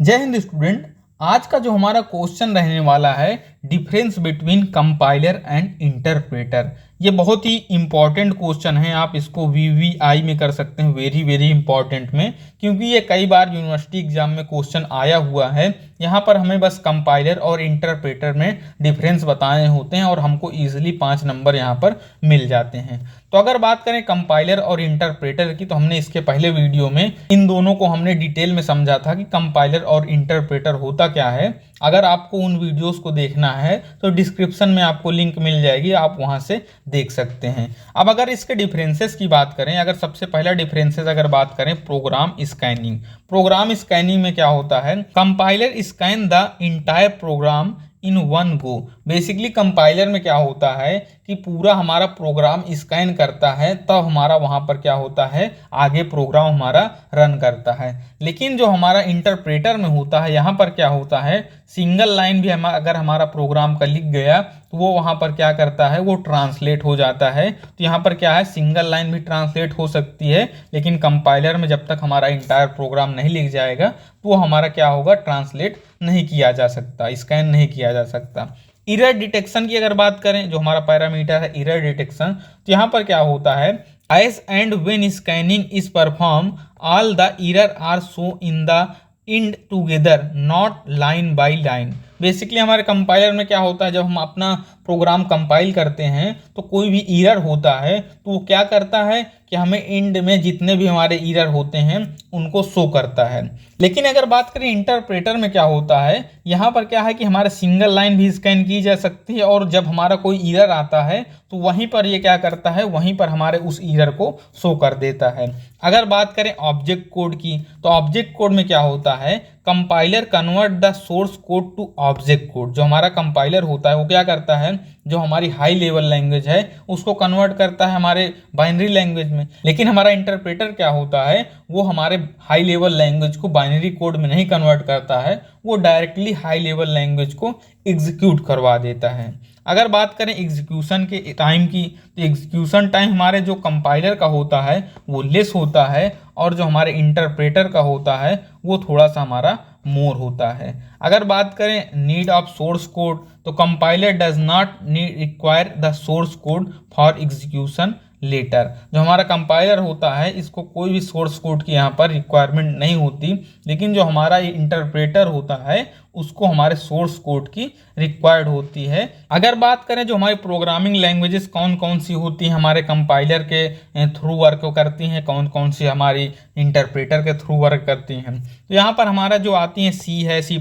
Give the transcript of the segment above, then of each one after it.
जय हिंद स्टूडेंट। आज का जो हमारा क्वेश्चन रहने वाला है difference between compiler and interpreter. ये बहुत ही इंपॉर्टेंट क्वेश्चन है। आप इसको वीवीआई में कर सकते हैं, वेरी वेरी इंपॉर्टेंट में, क्योंकि ये कई बार यूनिवर्सिटी एग्जाम में क्वेश्चन आया हुआ है। यहाँ पर हमें बस कंपाइलर और इंटरप्रेटर में डिफरेंस बताने होते हैं और हमको ईजिली 5 नंबर यहाँ पर मिल जाते हैं। तो अगर बात करें कंपाइलर और इंटरप्रेटर की, तो हमने इसके पहले वीडियो में इन दोनों को हमने डिटेल में समझा था कि कंपाइलर और इंटरप्रेटर होता क्या है। अगर आपको उन वीडियोस को देखना है तो डिस्क्रिप्शन में आपको लिंक मिल जाएगी, आप वहां से देख सकते हैं। अब अगर इसके डिफरेंसेस की बात करें, अगर सबसे पहला डिफरेंसेस अगर बात करें प्रोग्राम स्कैनिंग। प्रोग्राम स्कैनिंग में क्या होता है, compiler scan the entire program in one go. Basically compiler में क्या होता है कि पूरा हमारा प्रोग्राम स्कैन करता है, तब हमारा वहां पर क्या होता है, आगे प्रोग्राम हमारा रन करता है। लेकिन जो हमारा इंटरप्रेटर में होता है, यहाँ पर क्या होता है, सिंगल लाइन भी अगर हमारा प्रोग्राम का लिख गया तो वो वहां पर क्या करता है, वो ट्रांसलेट हो जाता है। तो यहाँ पर क्या है, सिंगल लाइन भी ट्रांसलेट हो सकती है, लेकिन कंपाइलर में जब तक हमारा इंटायर प्रोग्राम नहीं लिख जाएगा तो वो हमारा क्या होगा, ट्रांसलेट नहीं किया जा सकता, स्कैन नहीं किया जा सकता। एरर डिटेक्शन की अगर बात करें, जो हमारा पैरामीटर है एरर डिटेक्शन, तो यहाँ पर क्या होता है, as and when scanning is perform all the error are show in the end together not line by line. Basically हमारे कंपाइलर में क्या होता है, जब हम अपना प्रोग्राम कंपाइल करते हैं तो कोई भी एरर होता है तो वो क्या करता है कि हमें एंड में जितने भी हमारे एरर होते हैं उनको शो करता है। लेकिन अगर बात करें इंटरप्रेटर में क्या होता है, यहाँ पर क्या है कि हमारे सिंगल लाइन भी स्कैन की जा सकती है और जब हमारा कोई एरर आता है तो वहीं पर ये क्या करता है, वहीं पर हमारे उस एरर को शो कर देता है। अगर बात करें ऑब्जेक्ट कोड की, तो ऑब्जेक्ट कोड में क्या होता है, compiler convert the source code to object code. जो हमारा कंपाइलर होता है वो क्या करता है, जो हमारी हाई लेवल लैंग्वेज है उसको कन्वर्ट करता है हमारे बाइनरी लैंग्वेज में। लेकिन हमारा इंटरप्रेटर क्या होता है, वो हमारे हाई लेवल लैंग्वेज को बाइनरी कोड में नहीं कन्वर्ट करता है, वो डायरेक्टली हाई लेवल लैंग्वेज को एग्जीक्यूट करवा देता है। अगर बात करें एग्जीक्यूशन के टाइम की, तो एग्जीक्यूशन टाइम हमारे जो कंपाइलर का होता है वो लेस होता है और जो हमारे इंटरप्रेटर का होता है वो थोड़ा सा हमारा मोर होता है। अगर बात करें नीड ऑफ सोर्स कोड, तो compiler does not need require the source code for execution later. जो हमारा कंपाइलर होता है इसको कोई भी सोर्स कोड की यहाँ पर रिक्वायरमेंट नहीं होती, लेकिन जो हमारा इंटरप्रेटर होता है उसको हमारे सोर्स कोड की रिक्वायर्ड होती है। अगर बात करें जो हमारी प्रोग्रामिंग लैंग्वेजेस कौन कौन सी होती हैं, हमारे कंपाइलर के थ्रू वर्क करती हैं, कौन कौन सी हमारी इंटरप्रेटर के थ्रू वर्क करती हैं, तो यहाँ पर हमारा जो आती है सी है, C++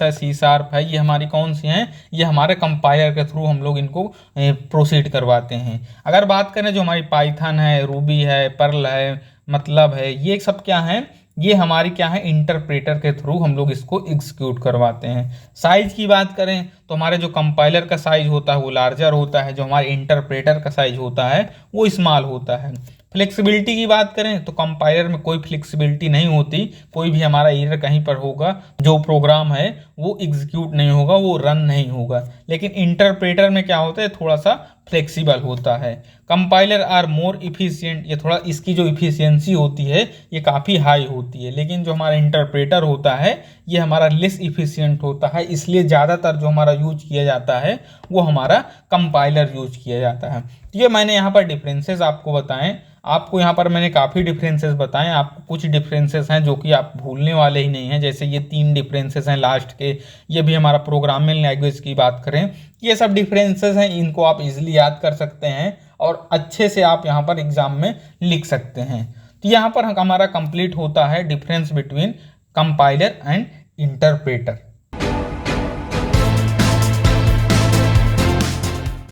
है, C# है, ये हमारी कौन सी हैं, ये हमारे कंपाइलर के थ्रू हम लोग इनको प्रोसीड करवाते हैं। अगर बात करें जो हमारी पाइथन है, रूबी है, पर्ल है, मतलब है, ये सब क्या है, ये हमारी क्या है, इंटरप्रेटर के थ्रू हम लोग इसको एग्जीक्यूट करवाते हैं। साइज की बात करें तो हमारे जो कंपाइलर का साइज होता है वो लार्जर होता है, जो हमारे इंटरप्रेटर का साइज होता है वो स्मॉल होता है। फ्लेक्सिबिलिटी की बात करें तो कंपाइलर में कोई फ्लेक्सिबिलिटी नहीं होती, कोई भी हमारा एरर कहीं पर होगा, जो प्रोग्राम है वो एग्जीक्यूट नहीं होगा, वो रन नहीं होगा। लेकिन इंटरप्रेटर में क्या होता है, थोड़ा सा फ्लेक्सिबल होता है। कंपाइलर आर मोर इफिशियंट, ये थोड़ा इसकी जो इफिशियंसी होती है ये काफ़ी हाई होती है। लेकिन जो हमारा इंटरप्रेटर होता है ये हमारा लेस इफिशियंट होता है, इसलिए ज़्यादातर जो हमारा यूज किया जाता है वो हमारा कंपाइलर यूज किया जाता है। तो ये मैंने यहाँ पर डिफरेंसेस आपको बताएं, आपको यहाँ पर मैंने काफ़ी डिफरेंसेस बताएं, आपको कुछ डिफरेंसेस हैं जो कि आप भूलने वाले ही नहीं हैं। जैसे ये 3 डिफरेंसेस हैं लास्ट के, ये भी हमारा प्रोग्रामिंग लैंग्वेज की बात करें, ये सब डिफरेंसेस हैं, इनको आप इजीली याद कर सकते हैं और अच्छे से आप यहाँ पर एग्जाम में लिख सकते हैं। तो यहाँ पर हमारा कंप्लीट होता है difference between compiler and interpreter.